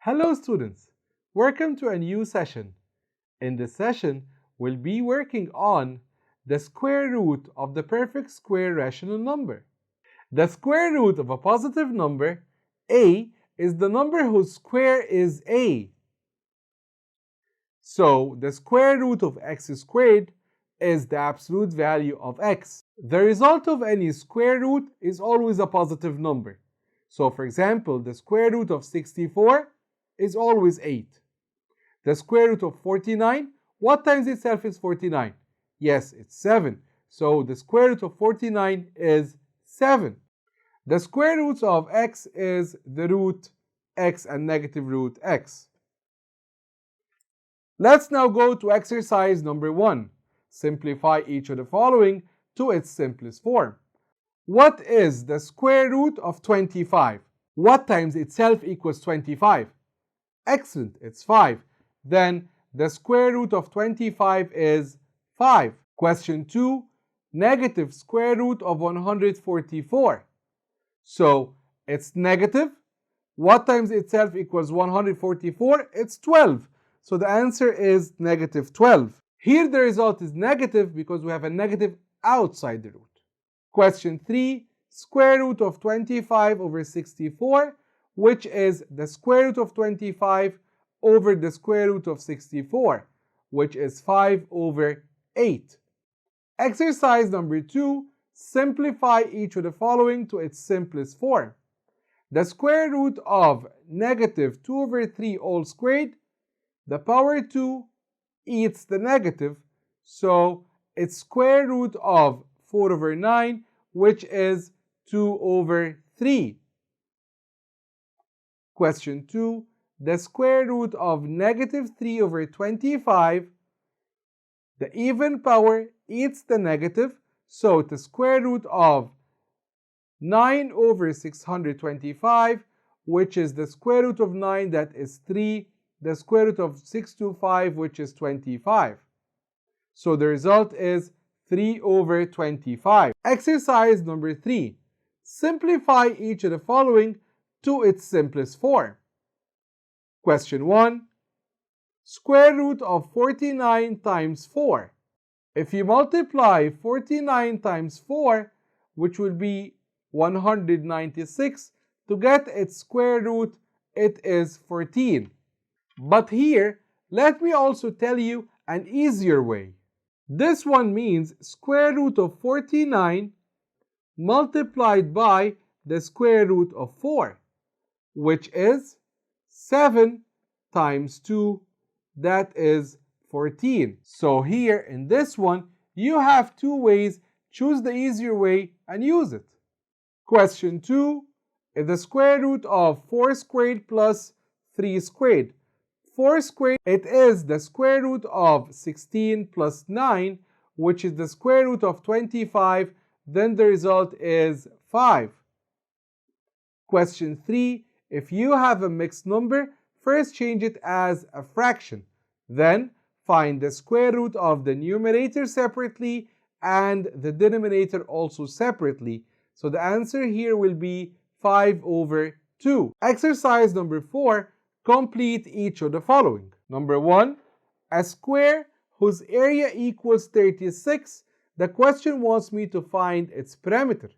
Hello students, welcome to a new session. In this session, we'll be working on the square root of the perfect square rational number. The square root of a positive number, a, is the number whose square is a. So the square root of x squared is the absolute value of x. The result of any square root is always a positive number. So for example, the square root of 64 is always 8. The square root of 49, what times itself is 49? Yes, it's 7. So the square root of 49 is 7. The square root of x is the root x and negative root x. Let's now go to exercise number 1. Simplify each of the following to its simplest form. What is the square root of 25? What times itself equals 25? Excellent, it's 5. Then the square root of 25 is 5. Question 2, negative square root of 144. So it's negative. What times itself equals 144? It's 12. So the answer is negative 12. Here the result is negative because we have a negative outside the root. Question 3, square root of 25 over 64, which is the square root of 25 over the square root of 64, which is 5 over 8. Exercise number 2, simplify each of the following to its simplest form. The square root of negative 2 over 3 all squared, the power 2 eats the negative, so it's square root of 4 over 9, which is 2 over 3. Question 2, the square root of negative 3 over 25, the even power eats the negative, so the square root of 9 over 625, which is the square root of 9, that is 3, the square root of 625, which is 25. So the result is 3 over 25. Exercise number 3. Simplify each of the following to its simplest form. Question 1. Square root of 49 times 4. If you multiply 49 times 4, which will be 196, to get its square root, it is 14. But here, let me also tell you an easier way. This one means square root of 49 multiplied by the square root of 4, which is 7 times 2, that is 14. So here in this one, you have two ways. Choose the easier way and use it. Question 2 is the square root of 4 squared plus 3 squared. 4 squared, it is the square root of 16 plus 9, which is the square root of 25, then the result is 5. Question 3, if you have a mixed number, first change it as a fraction. Then find the square root of the numerator separately and the denominator also separately. So the answer here will be 5 over 2. Exercise number 4. Complete each of the following. Number 1, a square whose area equals 36. The question wants me to find its perimeter.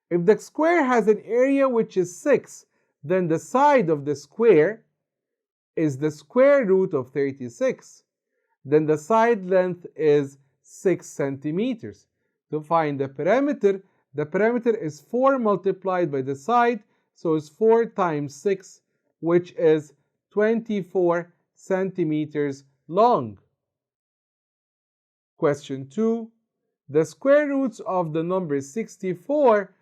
If the square has an area which is 6, then the side of the square is the square root of 36. Then the side length is 6 centimeters. To find the perimeter is 4 multiplied by the side, so it's 4 times 6, which is 24 centimeters long. Question 2. The square roots of the numbers 64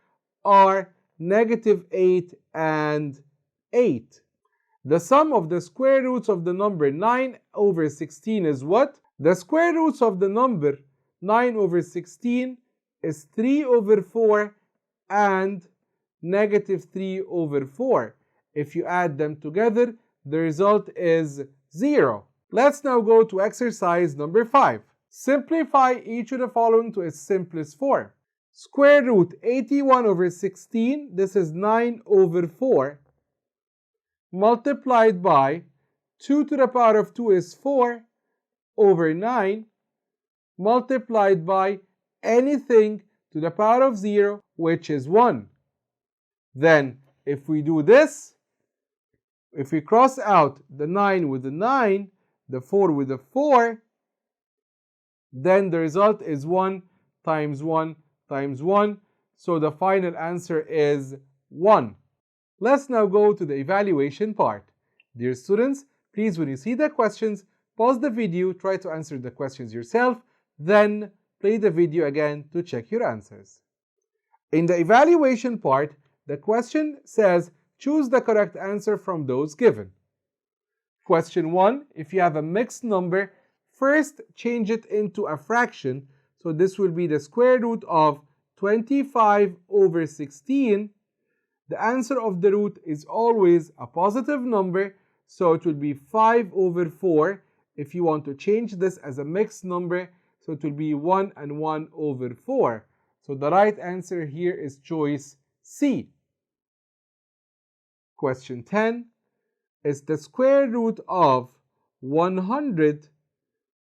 are negative 8 and 8. The sum of the square roots of the number 9 over 16 is what? The square roots of the number 9 over 16 is 3 over 4 and negative 3 over 4. If you add them together, the result is 0. Let's now go to exercise number 5. Simplify each of the following to its simplest form. Square root 81 over 16, this is 9 over 4. multiplied by 2 to the power of 2 is 4 over 9 multiplied by anything to the power of 0, which is 1. Then, if we do this, if we cross out the 9 with the 9, the 4 with the 4, then the result is 1 times 1 times 1. So the final answer is 1. Let's now go to the evaluation part. Dear students, please, when you see the questions, pause the video, try to answer the questions yourself, then play the video again to check your answers. In the evaluation part, the question says, choose the correct answer from those given. Question 1, if you have a mixed number, first change it into a fraction. So this will be the square root of 25 over 16. The answer of the root is always a positive number, so it will be 5 over 4. If you want to change this as a mixed number, so it will be 1 and 1 over 4. So the right answer here is choice C. Question 10 is the square root of 100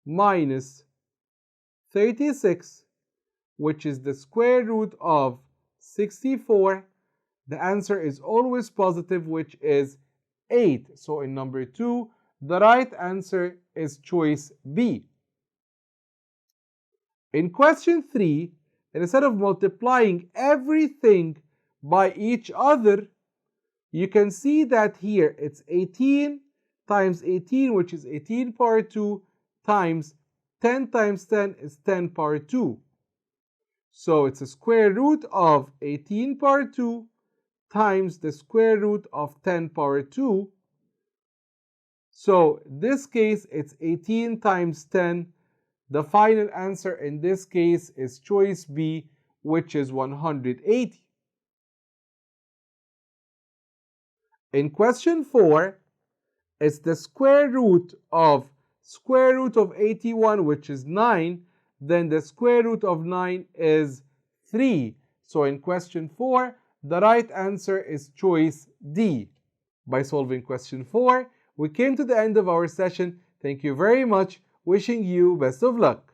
minus 36, which is the square root of 64. The answer is always positive, which is 8. So in number 2, the right answer is choice B. In question 3, instead of multiplying everything by each other, you can see that here it's 18 times 18, which is 18 power 2, times 10 times 10 is 10 power 2. So it's a square root of 18 power 2 times the square root of 10 power 2. So in this case, it's 18 times 10. The final answer in this case is choice B, which is 180. In question 4, it's the square root of 81, which is 9. Then the square root of 9 is 3. So in question 4, the right answer is choice D. By solving question 4, we came to the end of our session. Thank you very much. Wishing you best of luck.